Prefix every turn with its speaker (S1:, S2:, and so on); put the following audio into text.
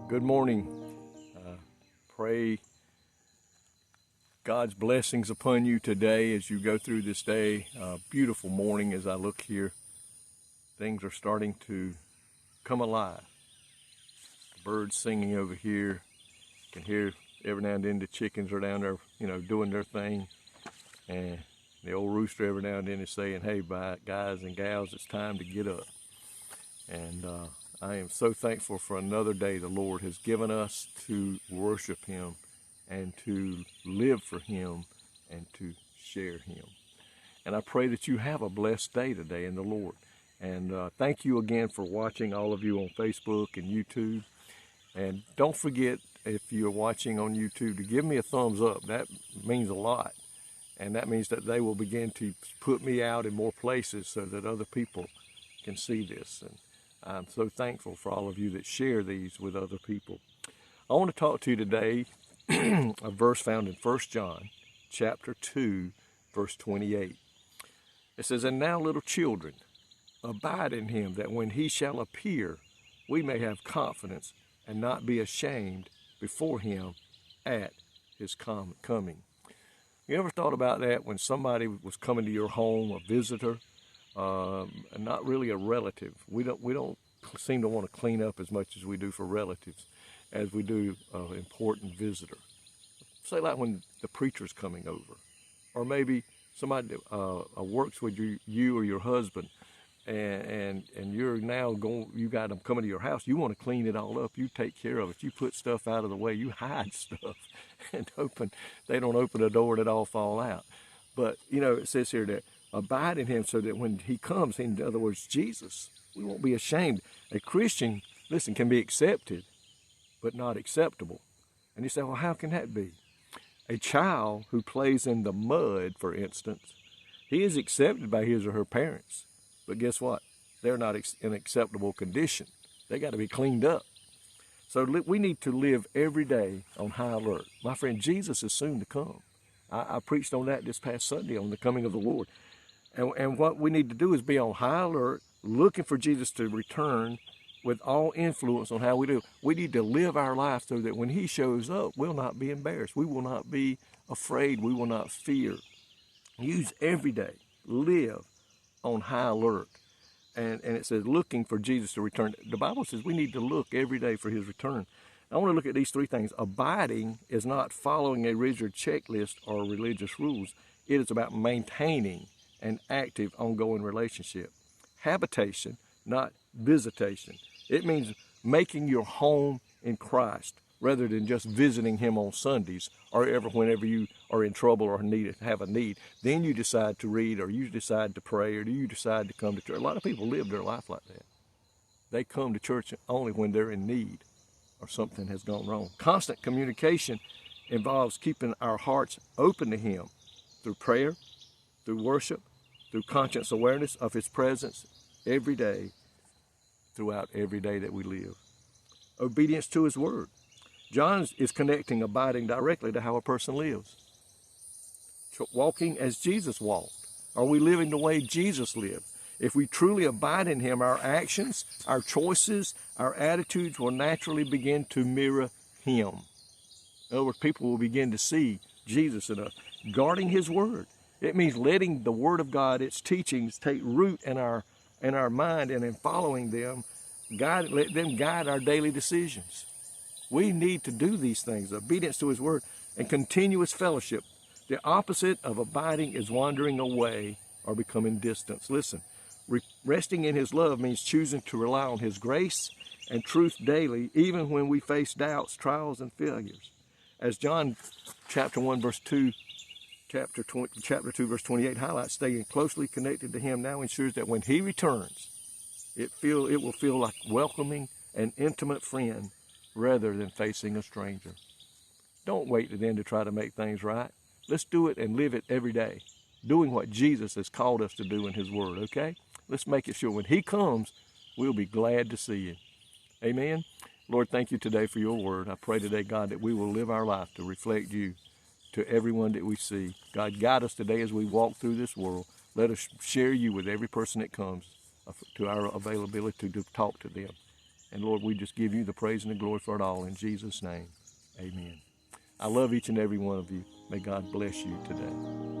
S1: Good morning. Pray God's blessings upon you today as you go through this day. Beautiful morning as I look here. Things are starting to come alive. The birds singing over here. You can hear every now and then the chickens are down there, doing their thing. And the old rooster every now and then is saying, hey, guys and gals, it's time to get up. And I am so thankful for another day the Lord has given us to worship Him and to live for Him and to share Him. And I pray that you have a blessed day today in the Lord. And thank you again for watching, all of you on Facebook and YouTube. And don't forget, if you're watching on YouTube, to give me a thumbs up. That means a lot. And that means that they will begin to put me out in more places so that other people can see this. And I'm so thankful for all of you that share these with other people. I want to talk to you today a verse found in 1 John chapter 2, verse 28. It says, "And now, little children, abide in Him, that when He shall appear, we may have confidence and not be ashamed before Him at His coming." You ever thought about that when somebody was coming to your home, a visitor? Not really a relative. We don't seem to want to clean up as much as we do for relatives as we do an important visitor. Say like when the preacher's coming over, or maybe somebody works with you or your husband, and you're now you got them coming to your house. You want to clean it all up. You take care of it. You put stuff out of the way. You hide stuff and they don't open the door and it all fall out. But it says here that abide in Him so that when He comes, in other words, Jesus, we won't be ashamed. A Christian, listen, can be accepted, but not acceptable. And you say, well, how can that be? A child who plays in the mud, for instance, he is accepted by his or her parents. But guess what? They're not in acceptable condition. They got to be cleaned up. So we need to live every day on high alert. My friend, Jesus is soon to come. I preached on that this past Sunday on the coming of the Lord. And what we need to do is be on high alert, looking for Jesus to return with all influence on how we do. We need to live our life so that when He shows up, we'll not be embarrassed. We will not be afraid. We will not fear. Use every day. Live on high alert. And it says looking for Jesus to return. The Bible says we need to look every day for His return. I want to look at these three things. Abiding is not following a rigid checklist or religious rules. It is about maintaining an active, ongoing relationship. Habitation, not visitation. It means making your home in Christ rather than just visiting Him on Sundays or whenever you are in trouble or have a need. Then you decide to read, or you decide to pray, or you decide to come to church. A lot of people live their life like that. They come to church only when they're in need or something has gone wrong. Constant communication involves keeping our hearts open to Him through prayer, through worship, through conscious awareness of His presence every day, throughout every day that we live. Obedience to His Word. John is connecting abiding directly to how a person lives. Walking as Jesus walked. Are we living the way Jesus lived? If we truly abide in Him, our actions, our choices, our attitudes will naturally begin to mirror Him. In other words, people will begin to see Jesus in us. Guarding His Word. It means letting the Word of God, its teachings, take root in our mind, and in following them, let them guide our daily decisions. We need to do these things. Obedience to His Word and continuous fellowship. The opposite of abiding is wandering away or becoming distant. Listen, resting in His love means choosing to rely on His grace and truth daily, even when we face doubts, trials, and failures. As John chapter 2, verse 28 highlights, staying closely connected to Him now ensures that when He returns, it will feel like welcoming an intimate friend rather than facing a stranger. Don't wait to then to try to make things right. Let's do it and live it every day, doing what Jesus has called us to do in His Word, okay? Let's make it sure when He comes, we'll be glad to see you. Amen? Lord, thank You today for Your Word. I pray today, God, that we will live our life to reflect You to everyone that we see. God, guide us today as we walk through this world. Let us share You with every person that comes to our availability to talk to them. And Lord, we just give you the praise and the glory for it all in Jesus' name. Amen. I love each and every one of you. May God bless you today.